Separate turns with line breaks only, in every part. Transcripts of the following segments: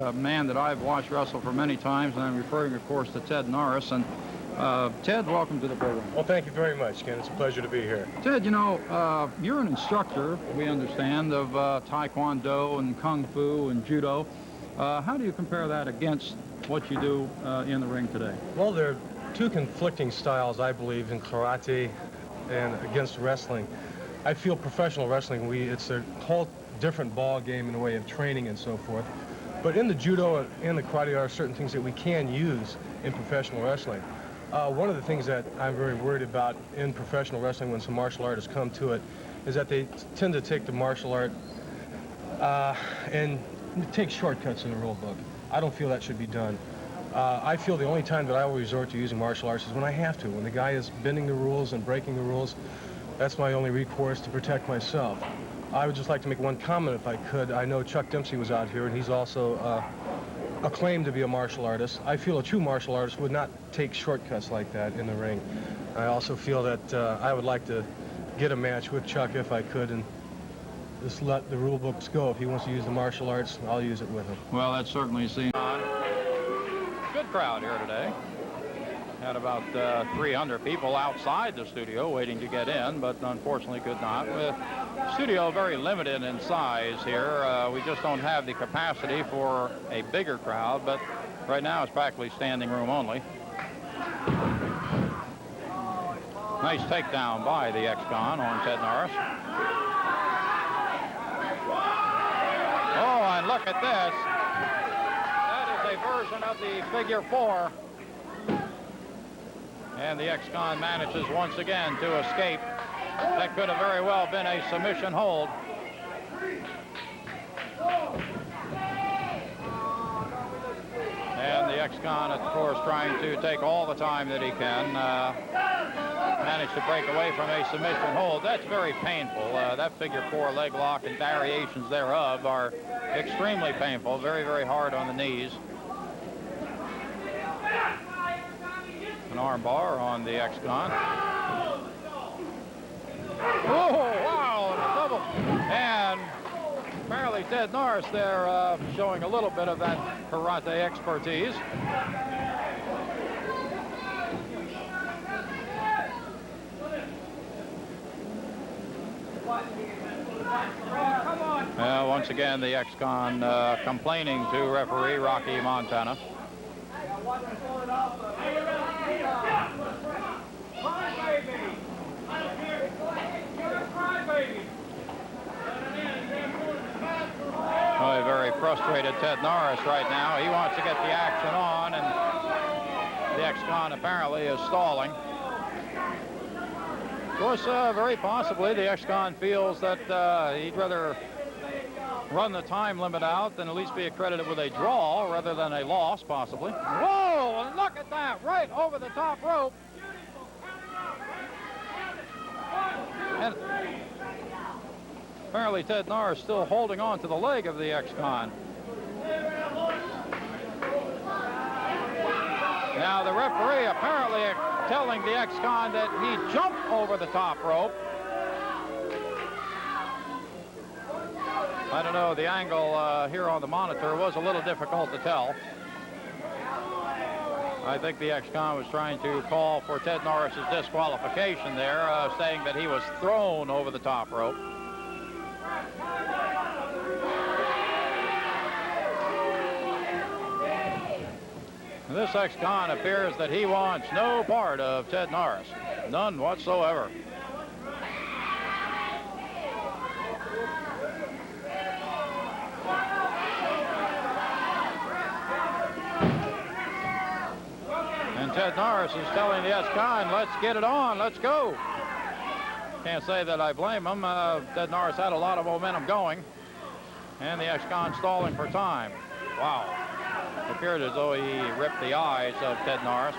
A man that I've watched wrestle for many times, and I'm referring, of course, to Ted Norris. And Ted, welcome to the program.
Well, thank you very much, Ken. It's a pleasure to be here.
Ted, you know, you're an instructor, we understand, of Taekwondo and Kung Fu and Judo. How do you compare that against what you do in the ring today?
Well, there are two conflicting styles, I believe, in karate and against wrestling. I feel professional wrestling, it's a whole different ball game in the way of training and so forth. But in the judo and the karate, there are certain things that we can use in professional wrestling. One of the things that I'm very worried about in professional wrestling when some martial artists come to it is that they tend to take the martial art and take shortcuts in the rule book. I don't feel that should be done. I feel the only time that I will resort to using martial arts is when I have to. When the guy is bending the rules and breaking the rules, that's my only recourse to protect myself. I would just like to make one comment, if I could. I know Chuck Dempsey was out here, and he's also acclaimed to be a martial artist. I feel a true martial artist would not take shortcuts like that in the ring. I also feel that I would like to get a match with Chuck if I could, and just let the rule books go. If he wants to use the martial arts, I'll use it with him.
Well, that's certainly seen. Good crowd here today. Had about 300 people outside the studio waiting to get in, but unfortunately could not. The studio very limited in size here. We just don't have the capacity for a bigger crowd, but right now it's practically standing room only. Nice takedown by the ex-con on Ted Norris. Oh, and look at this. That is a version of the figure four. And the ex-con manages once again to escape. That could have very well been a submission hold. And the ex-con, of course, trying to take all the time that he can. Managed to break away from a submission hold. That's very painful. That figure four leg lock and variations thereof are extremely painful. Very, very hard on the knees. An arm bar on the ex-con. Oh, wow, double. And apparently Ted Norris there showing a little bit of that karate expertise. Once again, the ex-con complaining to referee Rocky Montana. Oh, very frustrated Ted Norris right now. He wants to get the action on, and the ex-con apparently is stalling. Of course, very possibly the ex-con feels that he'd rather run the time limit out than at least be accredited with a draw rather than a loss, possibly. Whoa, and look at that, right over the top rope. And apparently Ted Norris still holding on to the leg of the ex-con. Now the referee apparently telling the ex-con that he jumped over the top rope. I don't know, the angle here on the monitor was a little difficult to tell. I think the ex-con was trying to call for Ted Norris's disqualification there, saying that he was thrown over the top rope. This ex-con appears that he wants no part of Ted Norris, none whatsoever. And Ted Norris is telling the ex-con, let's get it on, let's go. Can't say that I blame him. Ted Norris had a lot of momentum going, and the ex-con stalling for time. Wow. It appeared as though he ripped the eyes of Ted Norris.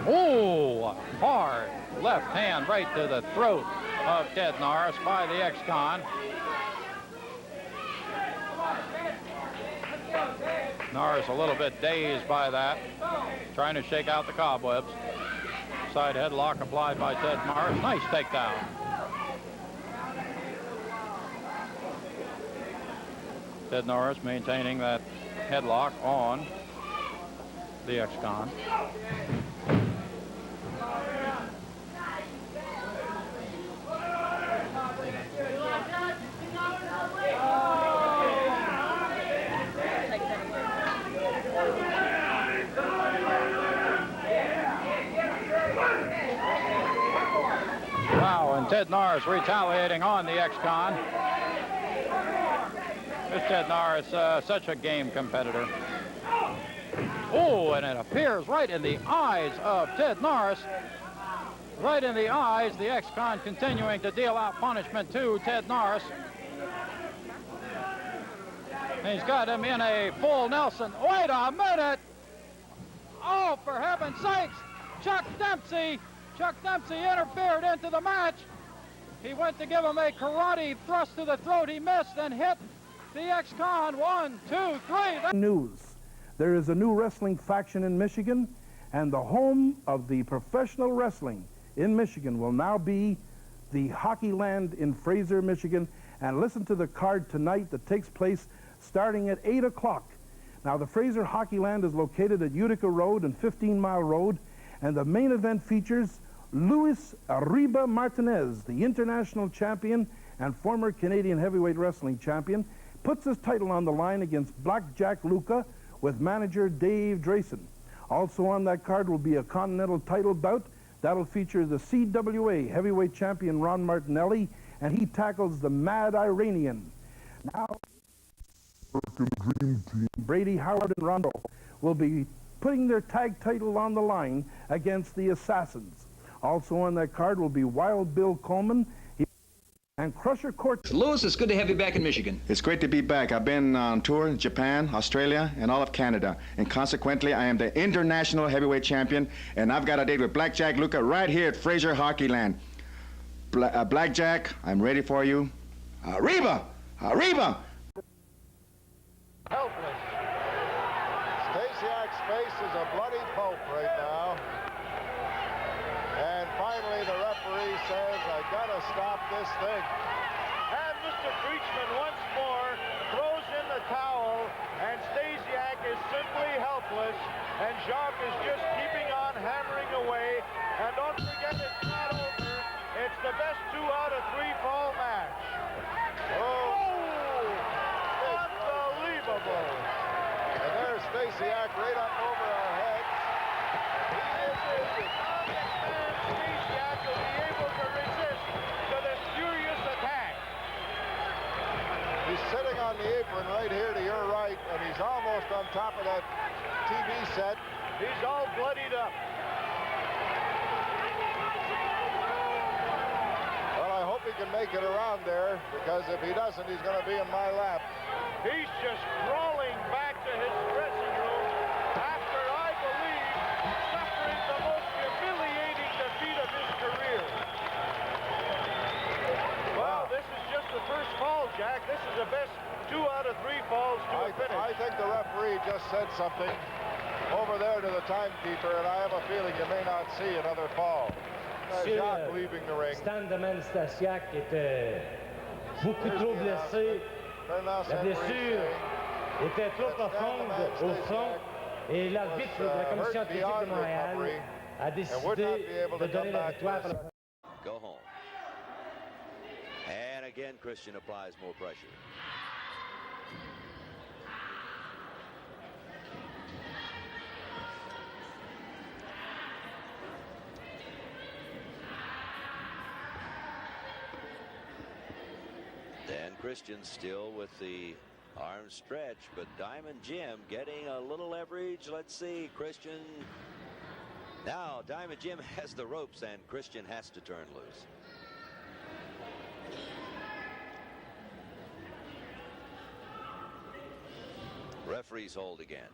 Oh, hard left hand right to the throat of Ted Norris by the ex-con. Norris a little bit dazed by that, trying to shake out the cobwebs. Side headlock applied by Ted Norris. Nice takedown. Ted Norris maintaining that headlock on the ex-con. Wow, and Ted Norris retaliating on the ex-con. This Ted Norris, such a game competitor. Oh, and it appears right in the eyes of Ted Norris. Right in the eyes, the ex-con continuing to deal out punishment to Ted Norris. He's got him in a full Nelson. Wait a minute! Oh, for heaven's sakes! Chuck Dempsey interfered into the match. He went to give him a karate thrust to the throat. He missed and hit the ex-con. 1, 2, 3.
News. There is a new wrestling faction in Michigan, and the home of the professional wrestling in Michigan will now be the Hockey Land in Fraser, Michigan. And listen to the card tonight that takes place starting at 8 o'clock. Now, the Fraser Hockey Land is located at Utica Road and 15 Mile Road, and the main event features Luis Arriba Martinez, the international champion and former Canadian heavyweight wrestling champion, puts his title on the line against Blackjack Luca with manager Dave Drayson. Also on that card will be a continental title bout. That'll feature the CWA heavyweight champion Ron Martinelli, and he tackles the Mad Iranian. Now, Dream Team Brady Howard and Rondo will be putting their tag title on the line against the Assassins. Also on that card will be Wild Bill Coleman and Crusher Court.
Louis, it's good to have you back in Michigan.
It's great to be back. I've been on tour in Japan, Australia, and all of Canada. And consequently, I am the international heavyweight champion, and I've got a date with Blackjack Luca right here at Fraser Hockey Land. Blackjack, I'm ready for you. Arriba! Arriba!
Helpless. Stasiak's face is a bloody pulp right now. And finally the referee says, I gotta stop this thing.
And Mr. Creechman once more throws in the towel, and Stasiak is simply helpless, and Jacques is just keeping on hammering away. And don't forget, it's not over. It's the best 2 out of 3 fall match.
Oh! Unbelievable. And there's Stasiak right up over our heads. He is injured.
Stasiak will be able to resist to this furious attack.
He's sitting on the apron right here to your right, and he's almost on top of that TV set.
He's all bloodied up.
Well, I hope he can make it around there, because if he doesn't, he's going to be in my lap.
He's just crawling back to his dressing room after, I believe, suffering the most humiliating defeat of his career. Well, this is just the first fall, Jack. This is the best 2 out of 3 falls to a finish.
I think the referee just said something over there to the timekeeper, and I have a feeling you may not see another fall. Jacques leaving the ring.
Stan demande Stasiak était beaucoup trop blessé. La blessure était trop profonde au front et l'arbitre de la Commission athlétique de Montréal a décidé de donner la victoire.
Go home. And again, Christian applies more pressure. Dan Christian still with the arm stretch, but Diamond Jim getting a little leverage. Let's see, Christian. Now Diamond Jim has the ropes and Christian has to turn loose. Referees hold again.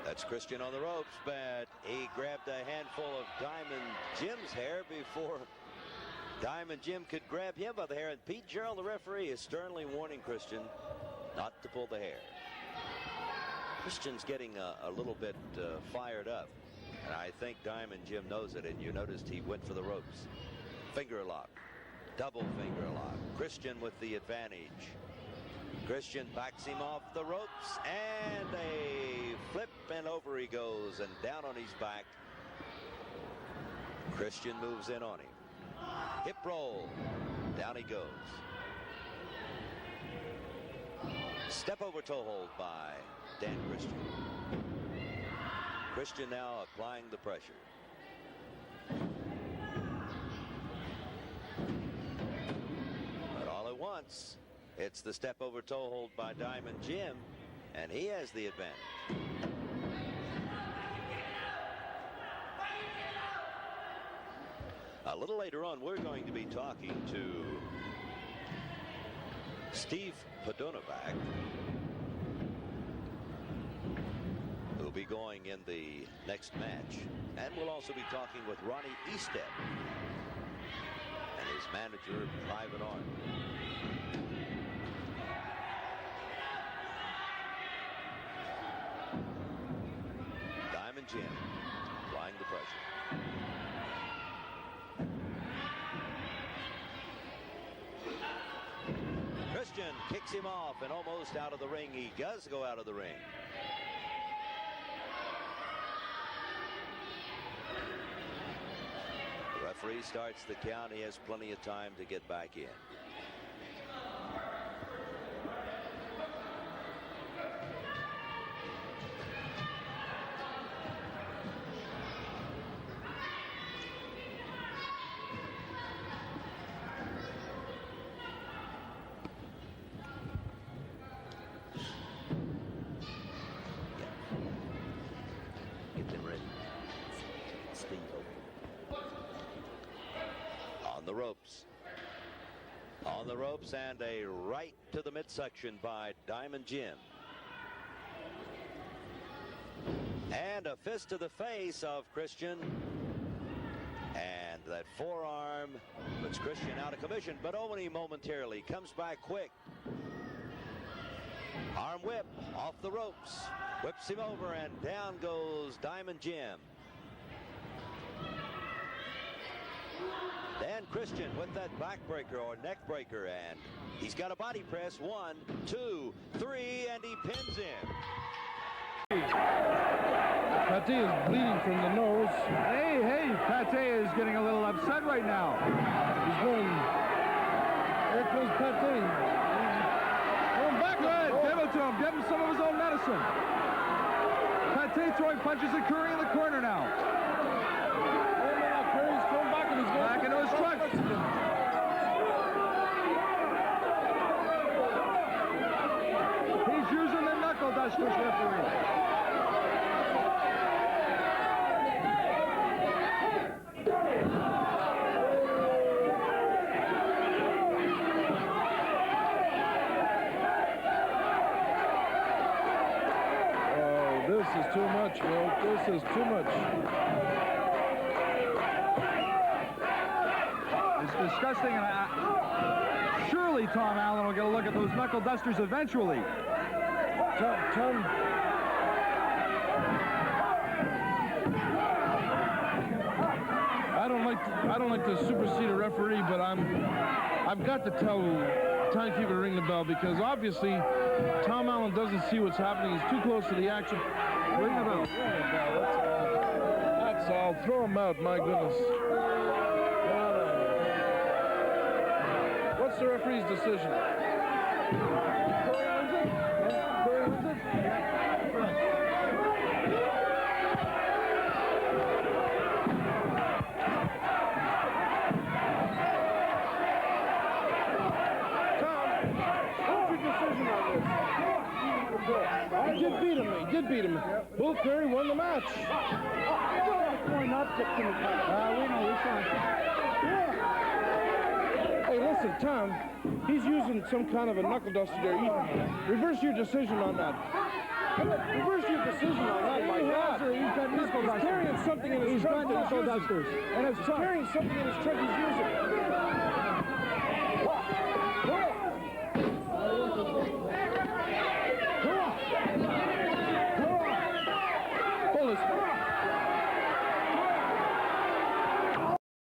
That's Christian on the ropes, but he grabbed a handful of Diamond Jim's hair before Diamond Jim could grab him by the hair. And Pete Gerald, the referee, is sternly warning Christian not to pull the hair. Christian's getting a little bit fired up, and I think Diamond Jim knows it, and you noticed he went for the ropes. Finger lock. double finger lock. Christian with the advantage. Christian backs him off the ropes, and a flip, and over he goes, and down on his back. Christian moves in on him. Hip roll. Down he goes. Step over toe hold by Dan Christian. Christian now applying the pressure. But all at once, it's the step over toe hold by Diamond Jim, and he has the advantage. A little later on, we're going to be talking to Steve Podonovac, who'll be going in the next match. And we'll also be talking with Ronnie Eastep and his manager, Private Arm. Diamond Jim applying the pressure. Christian kicks him off and almost out of the ring. He does go out of the ring. The referee starts the count. He has plenty of time to get back in. On the ropes, and a right to the midsection by Diamond Jim. And a fist to the face of Christian. And that forearm puts Christian out of commission, but only momentarily. Comes back quick. Arm whip off the ropes. Whips him over, and down goes Diamond Jim. Dan Christian with that backbreaker or neck breaker, and he's got a body press. 1, 2, 3, and he pins him.
Pate is bleeding from the nose. Hey, Pate is getting a little upset right now. He's going. There goes Pate. Going back. Good. Give it to him. Give him some of his own medicine. Pate throwing punches at Curry in the corner now. Curry's thrown back, and he's going back into his truck. He's using the knuckle dusters, referee. Oh, this is too much, Will. This is too much. It's disgusting, and surely Tom Allen will get a look at those knuckle dusters eventually. Tom. I don't like to supersede a referee, but I've got to tell timekeeper to ring the bell, because obviously Tom Allen doesn't see what's happening. He's too close to the action. Ring the bell. That's all. Throw him out. My goodness. What's the referee's decision? He did beat him. Bull Curry won the match. Hey, listen, Tom, he's using some kind of a knuckle duster there. Reverse your decision on that. Reverse your decision on that, my God. He's carrying something in his truck. He's carrying something in his truck he's using.